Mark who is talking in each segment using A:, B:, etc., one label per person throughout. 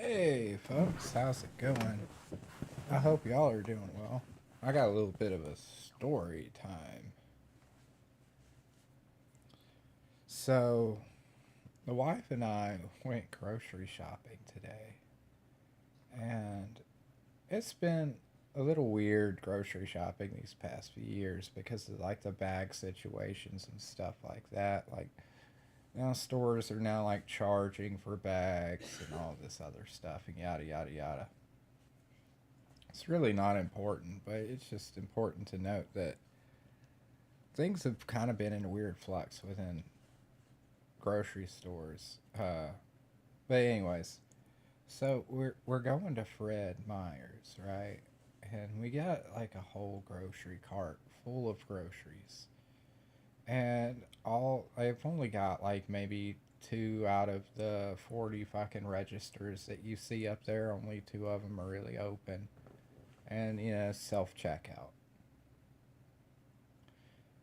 A: Hey, folks, how's it going? I hope y'all are doing well. I got a little bit of a story time. So, the wife and I went grocery shopping today, and it's been a little weird grocery shopping these past few years because of like the bag situations and stuff like that. Like, now stores are now like charging for bags and all this other stuff and yada yada yada. It's really not important, but it's just important to note that things have kind of been in a weird flux within grocery stores. But anyways, so we're going to Fred Meyer's, right? And we got like a whole grocery cart full of groceries. And all I've only got like maybe two out of the 40 fucking registers that you see up there. Only two of them are really open. And self checkout.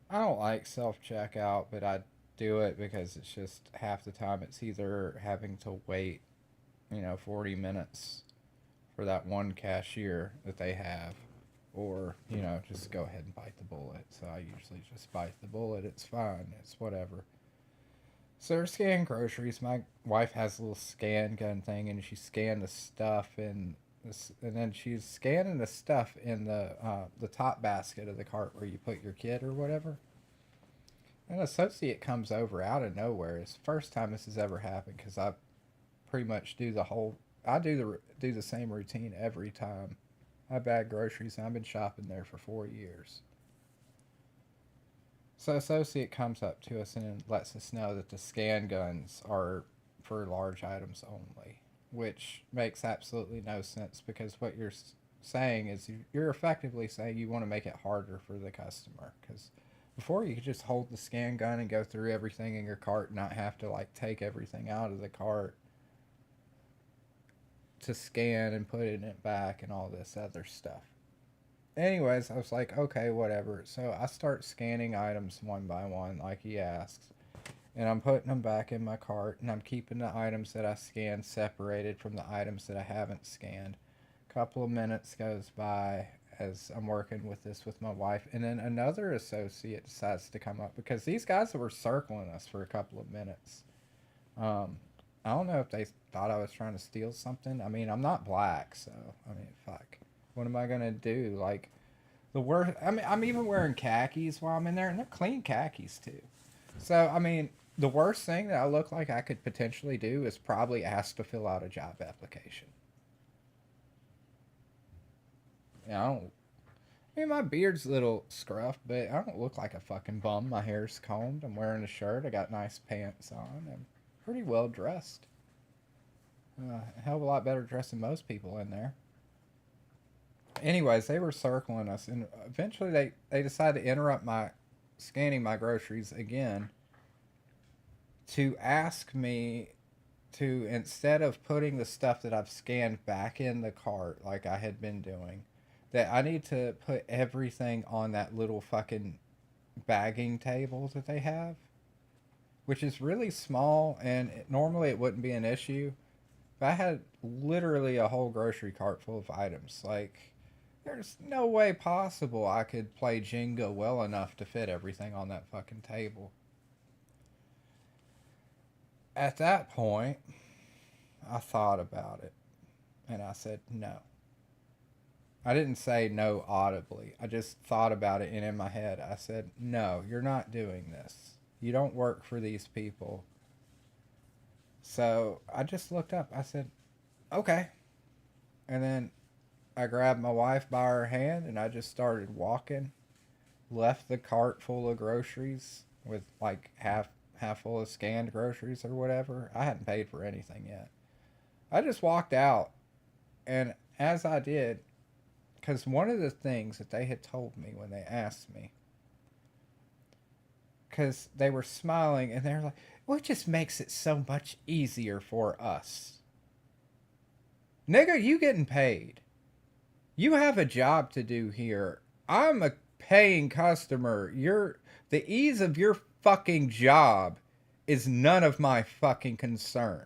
A: I don't like self checkout, but I do it because it's just half the time it's either having to wait, 40 minutes for that one cashier that they have, or, just go ahead and bite the bullet. So I usually just bite the bullet. It's fine. It's whatever. So we're scanning groceries. My wife has a little scan gun thing, and she scanned the stuff in this, and then she's scanning the stuff in the top basket of the cart where you put your kid or whatever. An associate comes over out of nowhere. It's the first time this has ever happened because I pretty much do the whole. I do the same routine every time I bag groceries, and I've been shopping there for 4 years. So associate comes up to us and lets us know that the scan guns are for large items only, which makes absolutely no sense because what you're saying is you're effectively saying you want to make it harder for the customer because before you could just hold the scan gun and go through everything in your cart and not have to like take everything out of the cart to scan and put it back and all this other stuff. Anyways, I was like, okay, whatever. So I start scanning items one by one, like he asks, and I'm putting them back in my cart, and I'm keeping the items that I scanned separated from the items that I haven't scanned. A couple of minutes goes by as I'm working with this with my wife, and then another associate decides to come up because these guys were circling us for a couple of minutes. Um, I don't know if they thought I was trying to steal something. I mean, I'm not black, so I mean, fuck. What am I gonna do? Like the worst. I mean, I'm even wearing khakis while I'm in there, and they're clean khakis too. So I mean, the worst thing that I look like I could potentially do is probably ask to fill out a job application. I don't. I mean, my beard's a little scruffed, but I don't look like a fucking bum. My hair's combed. I'm wearing a shirt. I got nice pants on. I'm pretty well dressed. A hell of a lot better dressed than most people in there. Anyways, they were circling us, and eventually they decided to interrupt my scanning my groceries again to ask me to, instead of putting the stuff that I've scanned back in the cart like I had been doing, that I need to put everything on that little fucking bagging table that they have, which is really small and normally it wouldn't be an issue. But I had literally a whole grocery cart full of items. Like, there's no way possible I could play Jenga well enough to fit everything on that fucking table. At that point, I thought about it and I said no. I didn't say no audibly. I just thought about it and in my head I said, no, you're not doing this. You don't work for these people. So I just looked up. I said, okay. And then I grabbed my wife by her hand and I just started walking. Left the cart full of groceries with like half full of scanned groceries or whatever. I hadn't paid for anything yet. I just walked out, and as I did, because one of the things that they had told me when they asked me, because they were smiling and they're like, well, it just makes it so much easier for us. Nigga, you getting paid. You have a job to do here. I'm a paying customer. The ease of your fucking job is none of my fucking concern.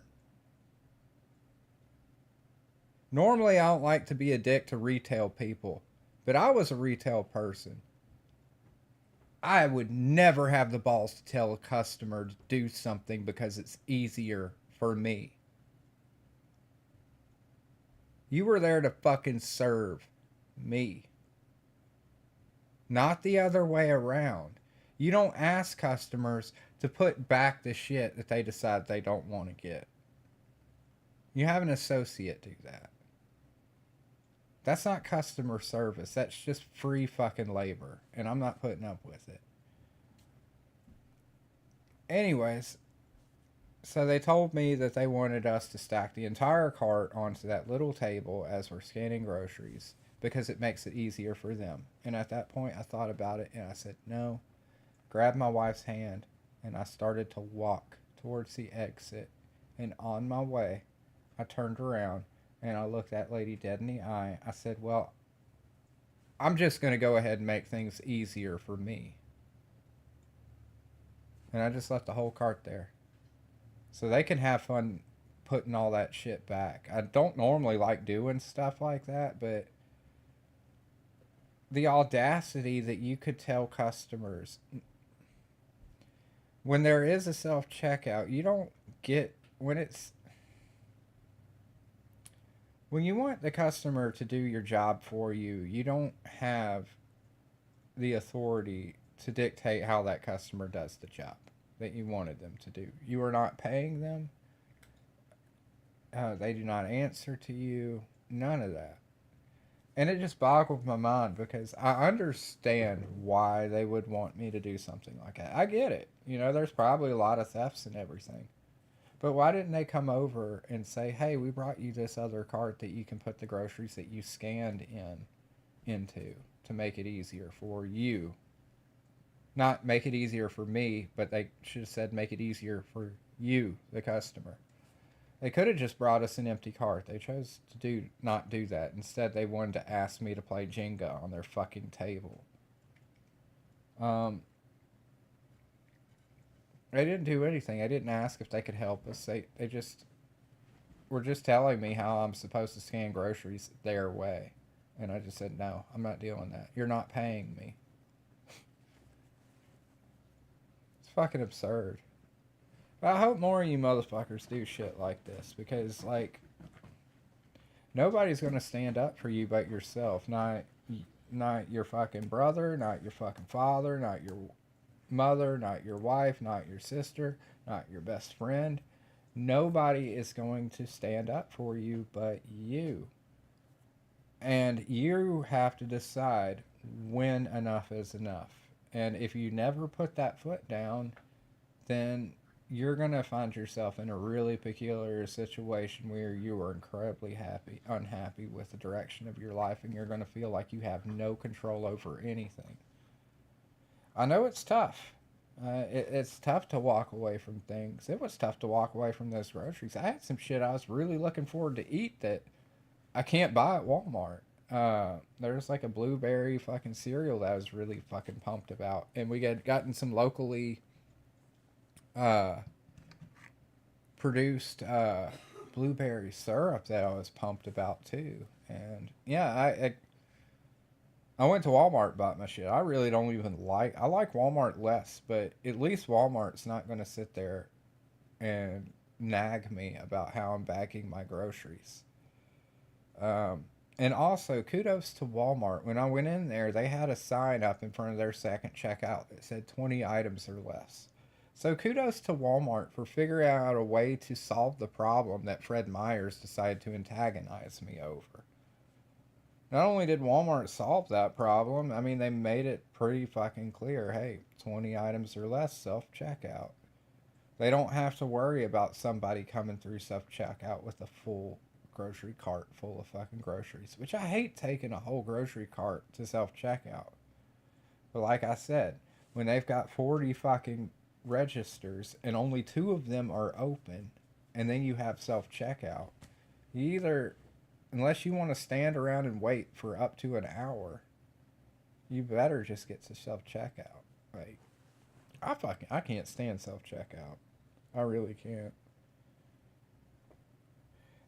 A: Normally, I don't like to be a dick to retail people, but I was a retail person. I would never have the balls to tell a customer to do something because it's easier for me. You were there to fucking serve me, not the other way around. You don't ask customers to put back the shit that they decide they don't want to get. You have an associate do that. That's not customer service. That's just free fucking labor. And I'm not putting up with it. Anyways, so they told me that they wanted us to stack the entire cart onto that little table as we're scanning groceries because it makes it easier for them. And at that point, I thought about it and I said, no. Grabbed my wife's hand and I started to walk towards the exit. And on my way, I turned around and I looked that lady dead in the eye. I said, well, I'm just going to go ahead and make things easier for me. And I just left the whole cart there. So they can have fun putting all that shit back. I don't normally like doing stuff like that, but the audacity that you could tell customers when there is a self checkout, you don't get when you want the customer to do your job for you, you don't have the authority to dictate how that customer does the job that you wanted them to do. You are not paying them. They do not answer to you. None of that. And it just boggles my mind because I understand why they would want me to do something like that. I get it. You know, there's probably a lot of thefts and everything. But why didn't they come over and say, hey, we brought you this other cart that you can put the groceries that you scanned into to make it easier for you? Not make it easier for me, but they should have said make it easier for you, the customer. They could have just brought us an empty cart. They chose to not do that. Instead, they wanted to ask me to play Jenga on their fucking table. They didn't do anything. I didn't ask if they could help us. They just were just telling me how I'm supposed to scan groceries their way. And I just said, no, I'm not doing that. You're not paying me. It's fucking absurd. But I hope more of you motherfuckers do shit like this because, like, nobody's gonna stand up for you but yourself. Not your fucking brother, not your fucking father, not your mother, not your wife, not your sister, not your best friend. Nobody is going to stand up for you but you. And you have to decide when enough is enough. And if you never put that foot down, then you're going to find yourself in a really peculiar situation where you are incredibly unhappy with the direction of your life, and you're going to feel like you have no control over anything. I know it's tough. It's tough to walk away from things. It was tough to walk away from those groceries. I had some shit I was really looking forward to eat that I can't buy at Walmart. There's like a blueberry fucking cereal that I was really fucking pumped about, and we had gotten some locally produced blueberry syrup that I was pumped about too. And yeah, I went to Walmart and bought my shit. I really don't even I like Walmart less, but at least Walmart's not going to sit there and nag me about how I'm bagging my groceries. And also, kudos to Walmart. When I went in there, they had a sign up in front of their second checkout that said 20 items or less. So kudos to Walmart for figuring out a way to solve the problem that Fred Meyers decided to antagonize me over. Not only did Walmart solve that problem, I mean, they made it pretty fucking clear, hey, 20 items or less, self-checkout. They don't have to worry about somebody coming through self-checkout with a full grocery cart full of fucking groceries, which I hate taking a whole grocery cart to self-checkout. But like I said, when they've got 40 fucking registers and only 2 of them are open, and then you have self-checkout, you either, unless you want to stand around and wait for up to an hour, you better just get to self-checkout. Like, I can't stand self-checkout. I really can't.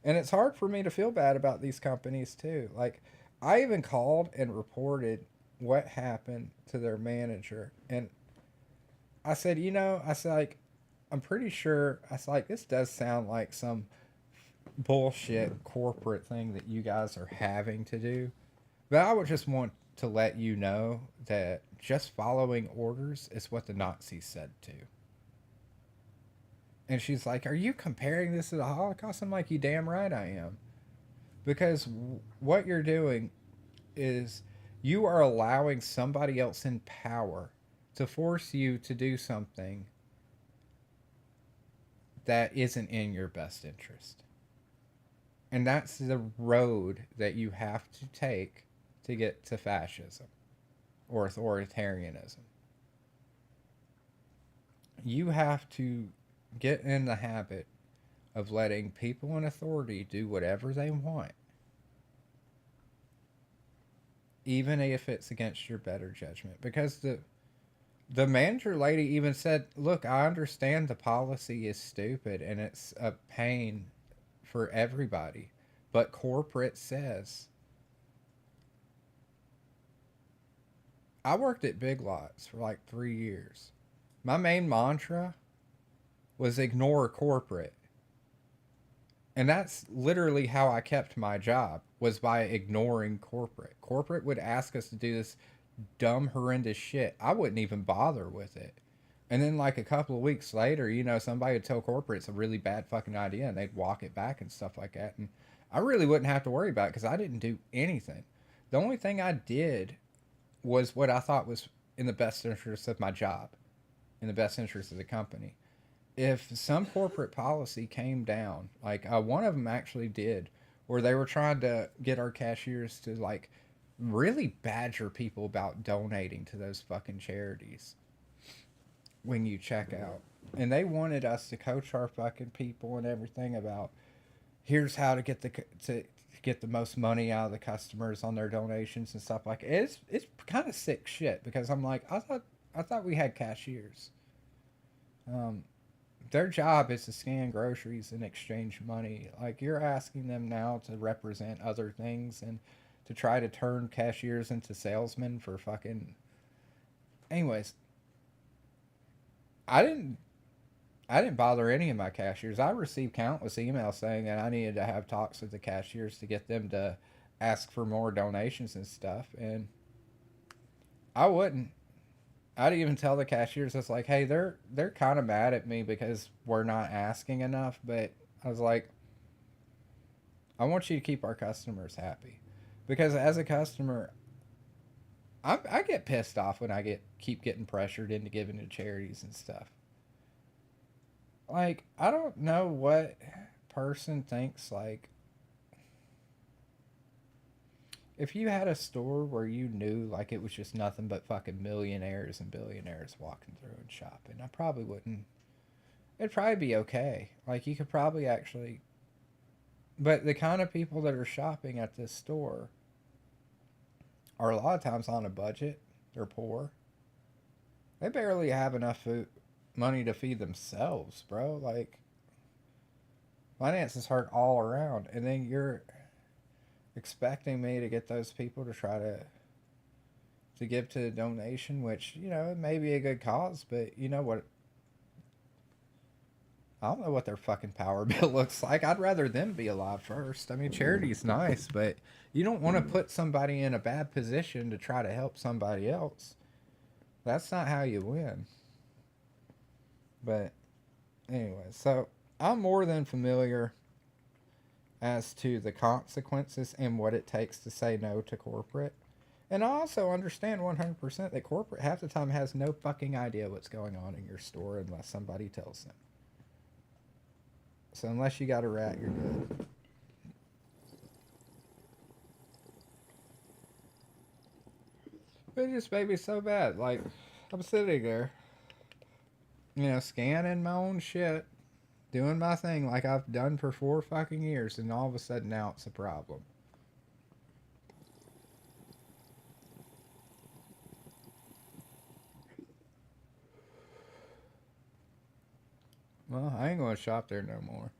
A: And it's hard for me to feel bad about these companies too. Like, I even called and reported what happened to their manager. And I said, I said, like, I'm pretty sure, I said, like, this does sound like some bullshit corporate thing that you guys are having to do. But I would just want to let you know that just following orders is what the Nazis said too. And she's like, "Are you comparing this to the Holocaust?" I'm like, "You damn right I am." Because what you're doing is you are allowing somebody else in power to force you to do something that isn't in your best interest. And that's the road that you have to take to get to fascism or authoritarianism. You have to get in the habit of letting people in authority do whatever they want, even if it's against your better judgment. Because the manager lady even said, "Look, I understand the policy is stupid and it's a pain for everybody, but corporate says." I worked at Big Lots for like 3 years. My main mantra was ignore corporate. And that's literally how I kept my job, was by ignoring corporate. Corporate would ask us to do this dumb, horrendous shit. I wouldn't even bother with it. And then, like, a couple of weeks later, somebody would tell corporate it's a really bad fucking idea and they'd walk it back and stuff like that. And I really wouldn't have to worry about it because I didn't do anything. The only thing I did was what I thought was in the best interest of my job, in the best interest of the company. If some corporate policy came down, like one of them actually did, where they were trying to get our cashiers to like really badger people about donating to those fucking charities when you check out. And they wanted us to coach our fucking people and everything about here's how to get the most money out of the customers on their donations and stuff like it. It's kind of sick shit because I'm like I thought we had cashiers. Um, their job is to scan groceries and exchange money. Like, you're asking them now to represent other things and to try to turn cashiers into salesmen for fucking. Anyways, I didn't. I didn't bother any of my cashiers. I received countless emails saying that I needed to have talks with the cashiers to get them to ask for more donations and stuff, and I wouldn't. I'd even tell the cashiers, it's like, hey, they're kind of mad at me because we're not asking enough. But I was like, I want you to keep our customers happy, because as a customer, I get pissed off when I keep getting pressured into giving to charities and stuff. Like, I don't know what person thinks like if you had a store where you knew like it was just nothing but fucking millionaires and billionaires walking through and shopping, I probably wouldn't. It'd probably be okay. Like, you could probably actually, but the kind of people that are shopping at this store are a lot of times on a budget. They're poor. They barely have enough money to feed themselves, bro. Like, finances hurt all around, and then you're expecting me to get those people to try to give to the donation, which it may be a good cause, but you know what? I don't know what their fucking power bill looks like. I'd rather them be alive first. I mean, charity's nice, but you don't want to put somebody in a bad position to try to help somebody else. That's not how you win. But anyway, so I'm more than familiar as to the consequences and what it takes to say no to corporate. And I also understand 100% that corporate half the time has no fucking idea what's going on in your store unless somebody tells them. So unless you got a rat, you're good. But it just made me so bad. Like, I'm sitting there, scanning my own shit, doing my thing like I've done for 4 fucking years, and all of a sudden now it's a problem. Well, I ain't gonna shop there no more.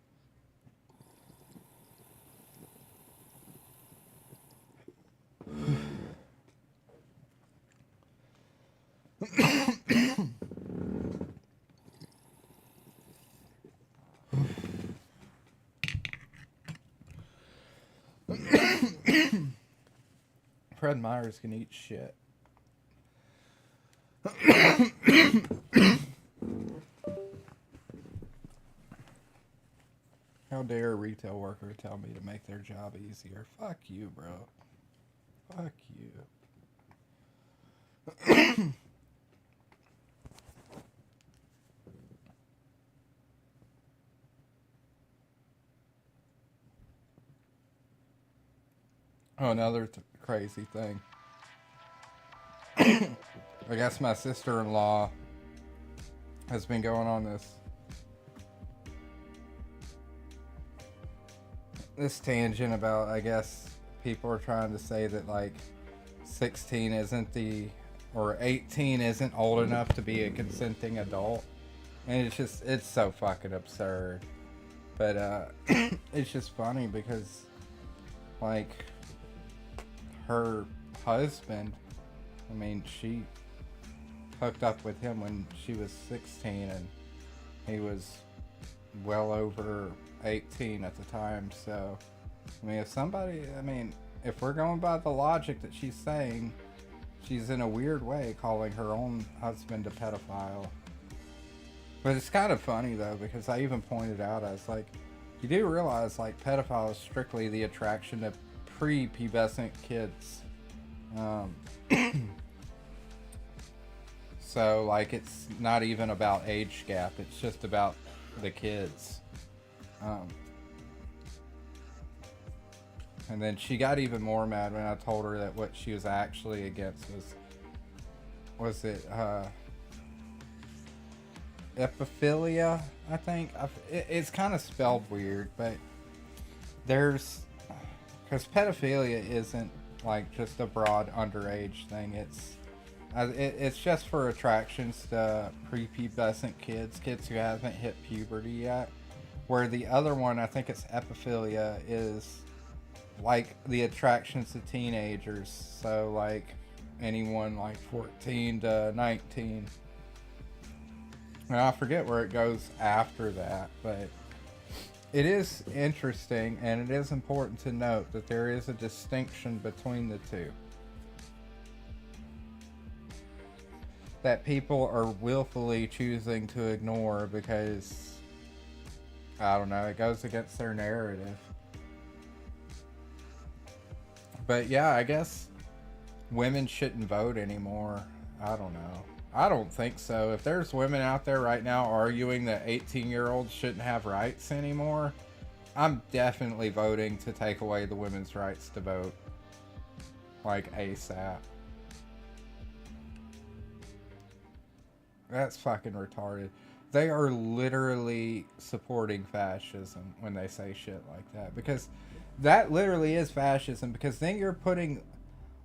A: Fred Myers can eat shit. How dare a retail worker tell me to make their job easier? Fuck you, bro. Fuck you. Oh, another crazy thing. I guess my sister-in-law has been going on this tangent about, I guess people are trying to say that like 16 isn't or 18 isn't old enough to be a consenting adult. And it's so fucking absurd. But it's just funny because like her husband, I mean, she hooked up with him when she was 16 and he was well over 18 at the time. So I mean, if we're going by the logic that she's saying, she's in a weird way calling her own husband a pedophile. But it's kind of funny though, because I even pointed out, I was like, you do realize like pedophile is strictly the attraction to prepubescent kids. So like it's not even about age gap, it's just about the kids. And then she got even more mad when I told her that what she was actually against was it epiphilia, I think. It's kind of spelled weird, but because pedophilia isn't like just a broad underage thing. It's just for attractions to prepubescent kids who haven't hit puberty yet. Where the other one, I think it's epiphilia, is like the attractions to teenagers. So like anyone like 14 to 19. And I forget where it goes after that, but it is interesting and it is important to note that there is a distinction between the two. That people are willfully choosing to ignore because, I don't know, it goes against their narrative. But yeah, I guess women shouldn't vote anymore. I don't know. I don't think so. If there's women out there right now arguing that 18-year-olds shouldn't have rights anymore, I'm definitely voting to take away the women's rights to vote. Like ASAP. That's fucking retarded. They are literally supporting fascism when they say shit like that. Because that literally is fascism. Because then you're putting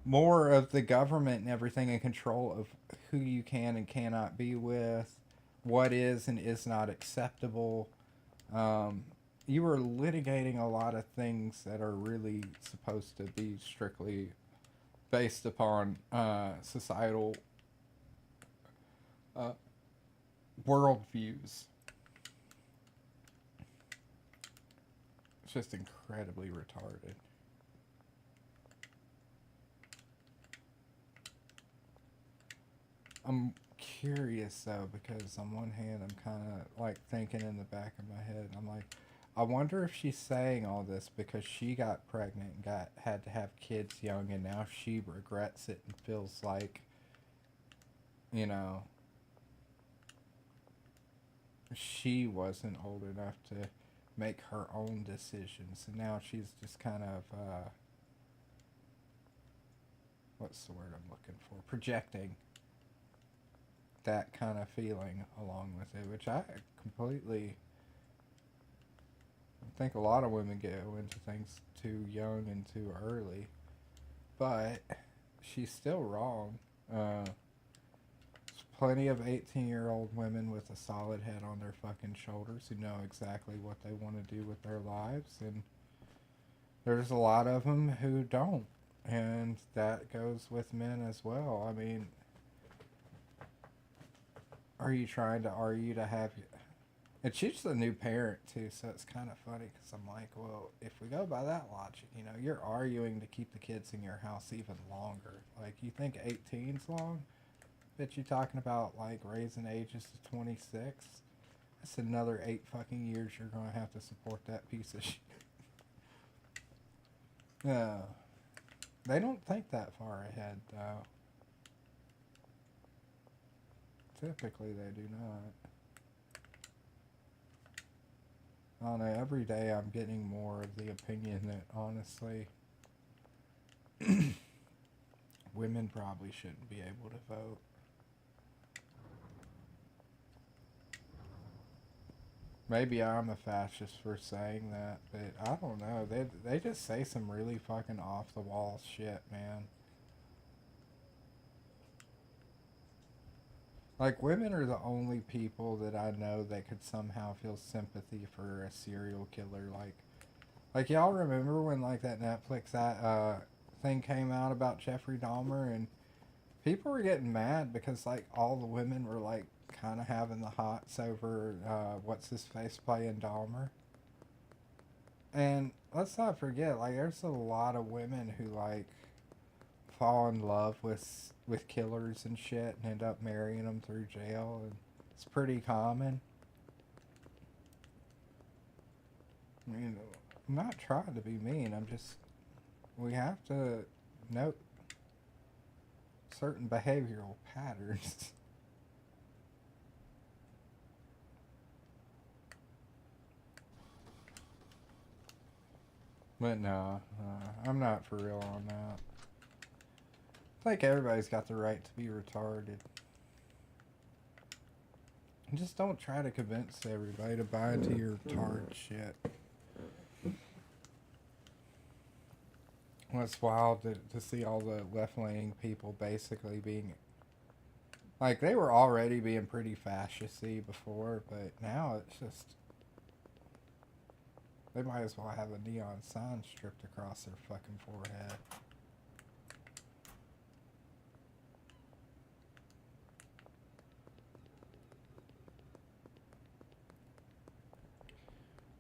A: more of the government and everything in control of who you can and cannot be with, what is and is not acceptable. You are litigating a lot of things that are really supposed to be strictly based upon societal worldviews. It's just incredibly retarded. I'm curious though, because on one hand I'm kind of like thinking in the back of my head, I'm like, I wonder if she's saying all this because she got pregnant and had to have kids young, and now she regrets it and feels like, you know, she wasn't old enough to make her own decisions, and now she's just kind of what's the word I'm looking for? Projecting that kind of feeling along with it, which I completely think a lot of women go into things too young and too early, but she's still wrong. There's plenty of 18-year-old women with a solid head on their fucking shoulders who know exactly what they want to do with their lives, and there's a lot of them who don't, and that goes with men as well. I mean, are you trying to argue to have And she's a new parent too, so it's kind of funny because I'm like, well, if we go by that logic, you know, you're arguing to keep the kids in your house even longer. Like, you think 18's long? Bet you talking about like raising ages to 26. That's another 8 fucking years you're gonna have to support that piece of shit. Yeah, they don't think that far ahead though. Typically, they do not. I don't know, every day I'm getting more of the opinion that honestly, women probably shouldn't be able to vote. Maybe I'm a fascist for saying that, but I don't know. They just say some really fucking off the wall shit, man. Like, women are the only people that I know that could somehow feel sympathy for a serial killer. Like y'all remember when like that Netflix thing came out about Jeffrey Dahmer, and people were getting mad because like all the women were like kind of having the hots over what's his face playing Dahmer. And let's not forget, like, there's a lot of women who like fall in love with killers and shit and end up marrying them through jail, and it's pretty common. I mean, I'm not trying to be mean. I'm just, we have to note certain behavioral patterns. But no, I'm not for real on that. I think everybody's got the right to be retarded. Just don't try to convince everybody to buy into your retard shit. Well, it's wild to see all the left-leaning people basically being... Like, they were already being pretty fascist-y before, but now it's just... They might as well have a neon sign stripped across their fucking forehead.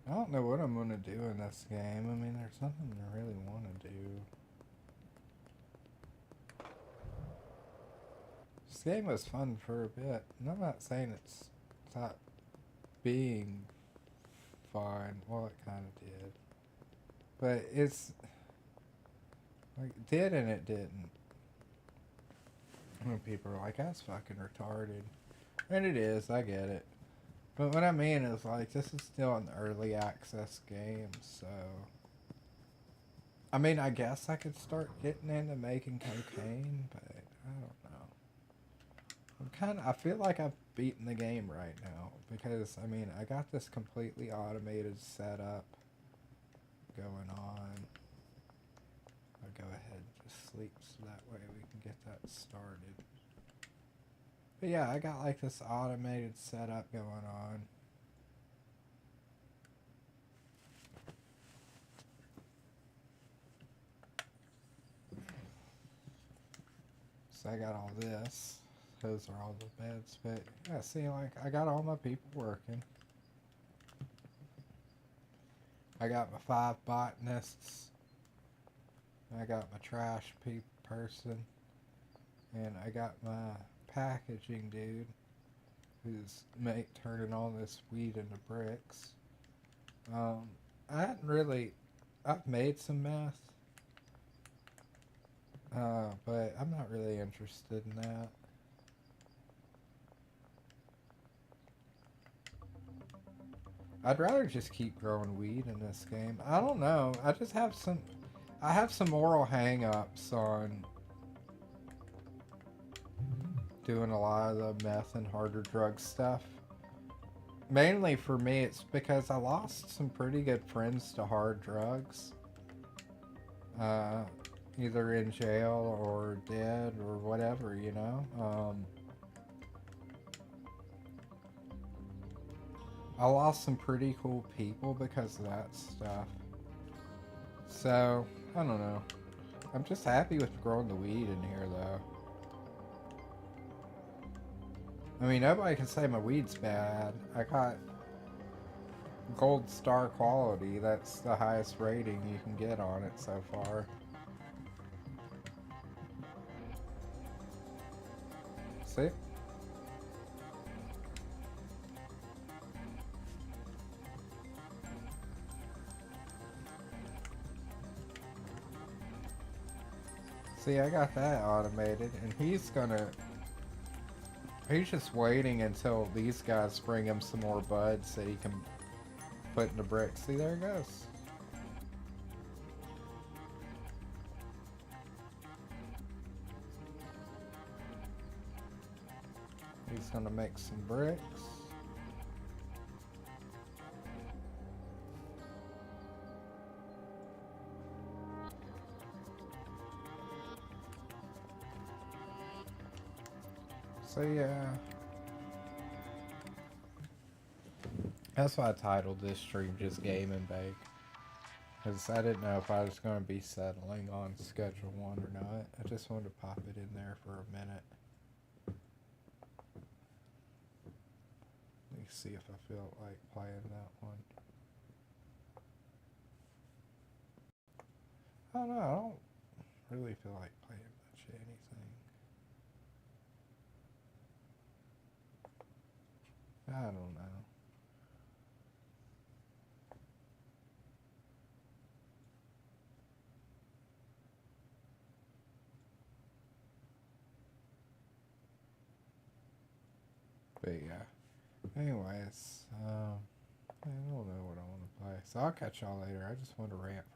A: I don't know what I'm going to do in this game. I mean, there's nothing I really want to do. This game was fun for a bit. And I'm not saying it's not being fun. Well, it kind of did. But it's... Like, it did and it didn't. When people are like, that's fucking retarded. And it is, I get it. But what I mean is, like, this is still an early access game, so... I mean, I guess I could start getting into making cocaine, but I don't know. I feel like I've beaten the game right now, because, I mean, I got this completely automated setup going on. I'll go ahead and just sleep so that way we can get that started. But yeah, I got like this automated setup going on. So I got all this. Those are all the beds. But yeah, see, like, I got all my people working. I got my 5 botanists. I got my trash person. And I got my packaging dude who's turning all this weed into bricks. I hadn't really... I've made some meth. But I'm not really interested in that. I'd rather just keep growing weed in this game. I don't know. I just have some... I have some moral hang-ups on doing a lot of the meth and harder drug stuff. Mainly for me, it's because I lost some pretty good friends to hard drugs. Either in jail or dead or whatever, you know? I lost some pretty cool people because of that stuff. So, I don't know. I'm just happy with growing the weed in here, though. I mean, nobody can say my weed's bad. I got gold star quality. That's the highest rating you can get on it so far. See? See, I got that automated, and he's just waiting until these guys bring him some more buds that he can put in the bricks. See, there it goes. He's gonna make some bricks. So yeah, that's why I titled this stream just Game and Bake. Because I didn't know if I was going to be settling on Schedule 1 or not. I just wanted to pop it in there for a minute. Let me see if I feel like playing that one. I don't know, I don't really feel like playing much anything. I don't know. But yeah. Anyways, I don't know what I want to play. So I'll catch y'all later. I just want to rant for